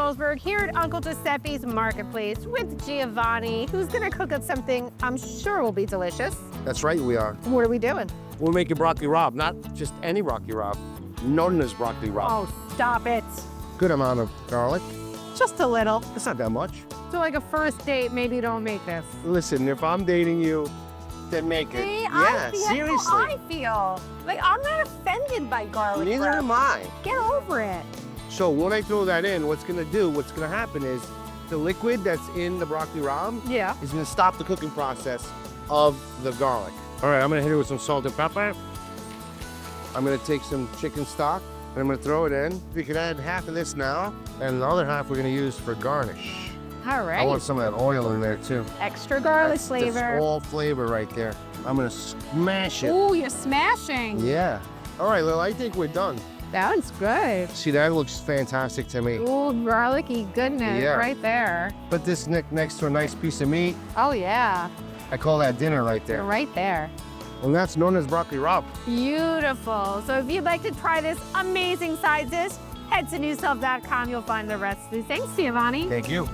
Stolzberg here at Uncle Giuseppe's Marketplace with Giovanni, who's gonna cook up something I'm sure will be delicious. That's right, we are. What are we doing? We're making broccoli rabe, not just any broccoli rabe. Nonna's broccoli rabe. Oh, stop it. Good amount of garlic. Just a little. It's not that much. So like a first date, maybe don't make this. Listen, if I'm dating you, then make it. See, Yeah, seriously. I feel. Like, I'm not offended by garlic Neither bread. am I. Get over it. So when I throw that in, what's gonna happen is the liquid that's in the broccoli rabe Yeah. is gonna stop the cooking process of the garlic. All right, I'm gonna hit it with some salt and pepper. I'm gonna take some chicken stock and I'm gonna throw it in. We can add half of this now, and the other half we're gonna use for garnish. All right. I want some of that oil in there too. Extra garlic That's flavor. all flavor right there. I'm gonna smash it. Ooh, you're smashing. Yeah. All right, Lil, I think we're done. That one's good. See, that looks fantastic to me. Ooh, garlicky goodness Yeah. right there. Put this next to a nice piece of meat. Oh, yeah. I call that dinner right You're there. right there. And that's known as broccoli rabe. Beautiful. So if you'd like to try this amazing side dish, head to newself.com. You'll find the recipe. Thanks, Giovanni. Thank you.